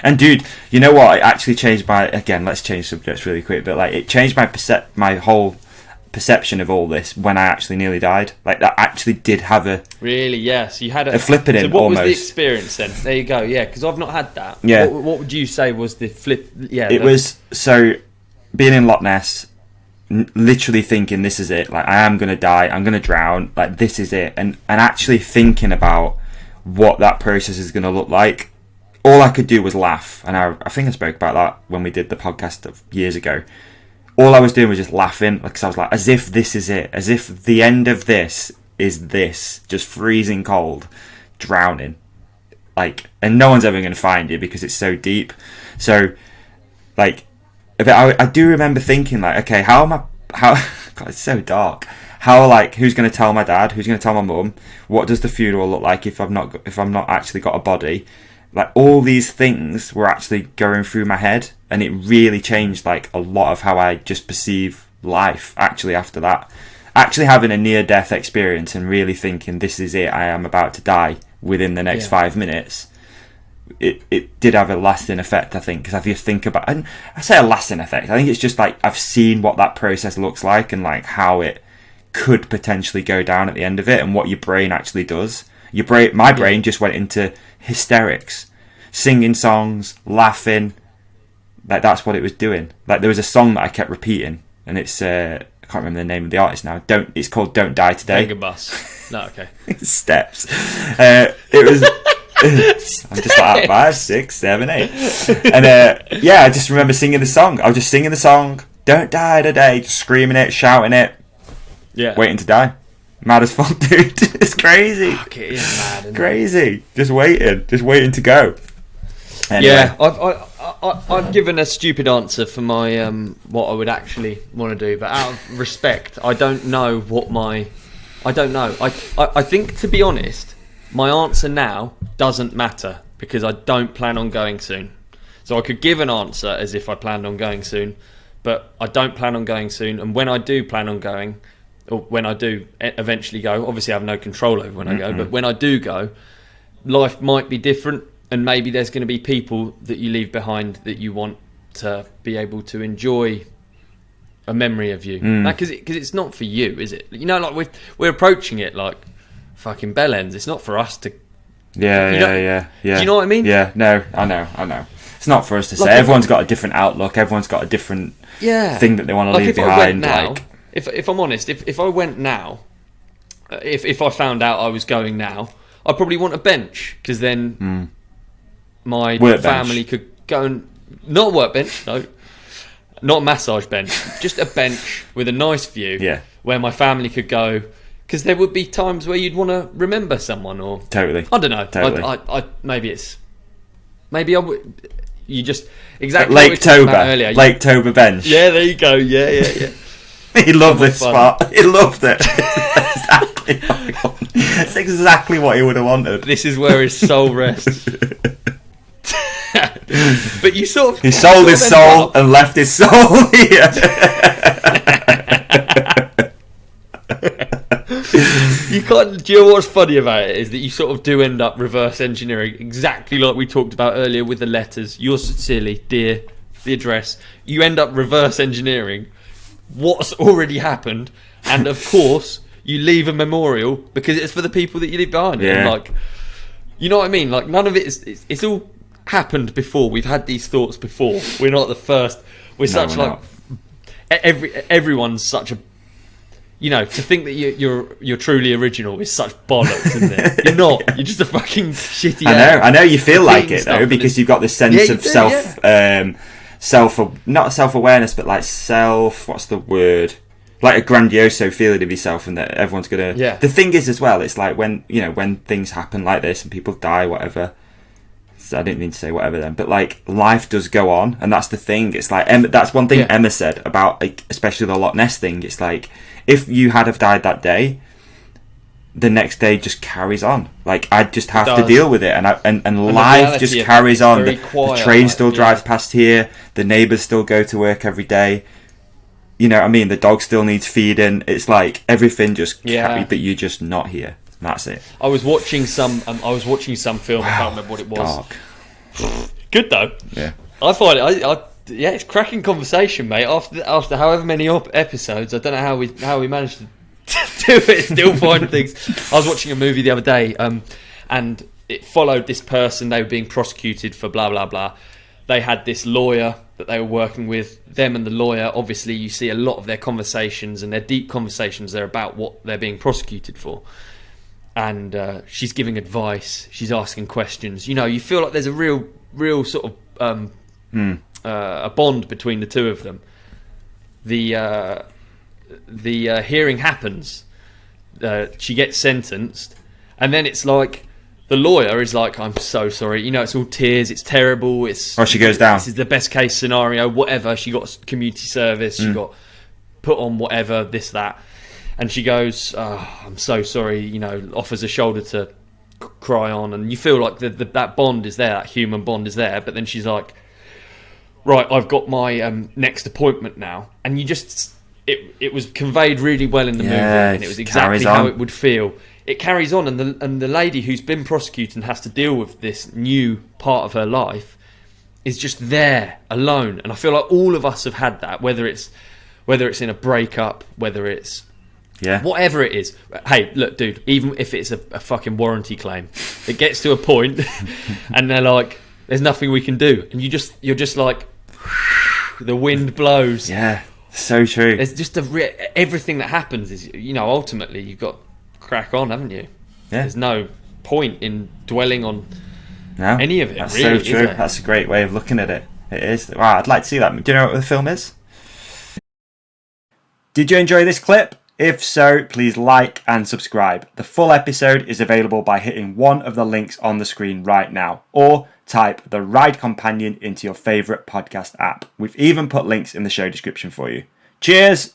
And dude, you know what? It actually changed my... Again, let's change subjects really quick. But like, it changed my whole perception of all this when I actually nearly died. Like, that actually did have a... Really? Yeah. So you had a flipping in, so what almost. was the experience then? There you go. Yeah, because I've not had that. Yeah. What would you say was the flip? Yeah. It was... So, being in Loch Ness, literally thinking, this is it. Like, I am going to die. I'm going to drown. Like, this is it. And actually thinking about what that process is going to look like. All I could do was laugh. And I think I spoke about that when we did the podcast years ago. All I was doing was just laughing, because I was like, as if this is it, as if the end of this is this, just freezing cold, drowning, like, and no one's ever going to find you because it's so deep. So, like, but I do remember thinking, like, okay, God, it's so dark. How, like, who's going to tell my dad? Who's going to tell my mum? What does the funeral look like if I'm not actually got a body? Like, all these things were actually going through my head, and it really changed, like, a lot of how I just perceive life, actually, after that. Actually having a near-death experience and really thinking, this is it, I am about to die within the next 5 minutes, it did have a lasting effect, I think, because if you think about... And I say a lasting effect, I think it's just, like, I've seen what that process looks like and, like, how it could potentially go down at the end of it and what your brain actually does. My brain just went into hysterics, singing songs, laughing. Like, that's what it was doing. Like, there was a song that I kept repeating, and it's I can't remember the name of the artist now. It's called "Don't Die Today." Finger bus. No, okay. Steps. It was. I'm just like 5, 6, 7, 8, and I just remember singing the song. I was just singing the song, "Don't Die Today," just screaming it, shouting it, waiting to die. Mad as fuck, dude. It's crazy. Fuck, it is mad. Isn't crazy. It? Just waiting to go. Anyway. Yeah, I've given a stupid answer for my what I would actually want to do, but out of respect, I don't know. I think, to be honest, my answer now doesn't matter because I don't plan on going soon. So I could give an answer as if I planned on going soon, but I don't plan on going soon. And when I do plan on going, or when I do eventually go, obviously I have no control over when I go, but when I do go, life might be different, and maybe there's going to be people that you leave behind that you want to be able to enjoy a memory of you. Because it's not for you, is it? You know, like we're approaching it like fucking bell ends. It's not for us to... Yeah. Do you know what I mean? Yeah, no, I know. It's not for us to say. Everyone's got a different outlook. Everyone's got a different thing that they want to leave behind. If I'm honest, if I went now, if I found out I was going now, I'd probably want a bench, because then my family could go and... Not a workbench, no. Not a massage bench. Just a bench with a nice view where my family could go, because there would be times where you'd want to remember someone, or... Totally. I don't know. Totally. Maybe I would... You just... Exactly Lake what we talked Toba. about earlier. Lake Toba bench. Yeah, there you go. Yeah. He loved this spot. He loved it. It's exactly what he would have wanted. This is where his soul rests. But you sort of... He sold his soul and left his soul here. You can't... Do you know what's funny about it is that you sort of do end up reverse engineering, exactly like we talked about earlier with the letters. Yours sincerely, dear, the address. You end up reverse engineering what's already happened, and of course you leave a memorial because it's for the people that you leave behind. And like, you know what I mean? Like, none of it is... It's all happened before. We've had these thoughts before. We're not the first. Everyone's such a... You know, to think that you're truly original is such bollocks, isn't it? You're not. You're just a fucking shitty... I know you feel like it, though, because you've got this sense of not self-awareness, but like what's the word? Like a grandioso feeling of yourself, and that everyone's gonna... The thing is, as well, it's like when things happen like this and people die, whatever. I didn't mean to say whatever then, but like, life does go on, and that's the thing. It's like, that's one thing Emma said about, like, especially the Loch Ness thing. It's like, if you had have died that day, the next day just carries on. Like, I'd just have to deal with it, and life just carries on. The train still drives past here. The neighbours still go to work every day. You know what I mean? The dog still needs feeding. It's like everything just but you're just not here. That's it. I was watching some film. I can't remember what it was. Dark. good though. Yeah. I find it. Yeah, it's cracking conversation, mate. After however many episodes, I don't know how we managed to do it. Still find things. I was watching a movie the other day, and it followed this person. They were being prosecuted for blah blah blah. They had this lawyer that they were working with. Them and the lawyer. Obviously, you see a lot of their conversations, and their deep conversations. They're about what they're being prosecuted for. And she's giving advice. She's asking questions. You know, you feel like there's a real sort of a bond between the two of them. The hearing happens. She gets sentenced, and then it's like the lawyer is like, "I'm so sorry. You know, it's all tears. It's terrible. She goes down. This is the best case scenario. Whatever. She got community service. She got put on whatever. This that." And she goes, "Oh, I'm so sorry," you know, offers a shoulder to cry on. And you feel like that bond is there, that human bond is there. But then she's like, "Right, I've got my next appointment now." And you just, it was conveyed really well in the movie. And it was exactly how it would feel. It carries on. And the lady who's been prosecuted and has to deal with this new part of her life is just there, alone. And I feel like all of us have had that, whether it's in a breakup, whether it's whatever it is. Hey, look, dude, even if it's a fucking warranty claim, it gets to a point and they're like, there's nothing we can do. And you're just like, the wind blows. Yeah, so true. It's just everything that happens is, you know, ultimately you've got to crack on, haven't you? Yeah. There's no point in dwelling on any of it. That's really, so true. That's a great way of looking at it. It is. Wow, I'd like to see that. Do you know what the film is? Did you enjoy this clip? If so, please like and subscribe. The full episode is available by hitting one of the links on the screen right now, or type The Ride Companion into your favourite podcast app. We've even put links in the show description for you. Cheers!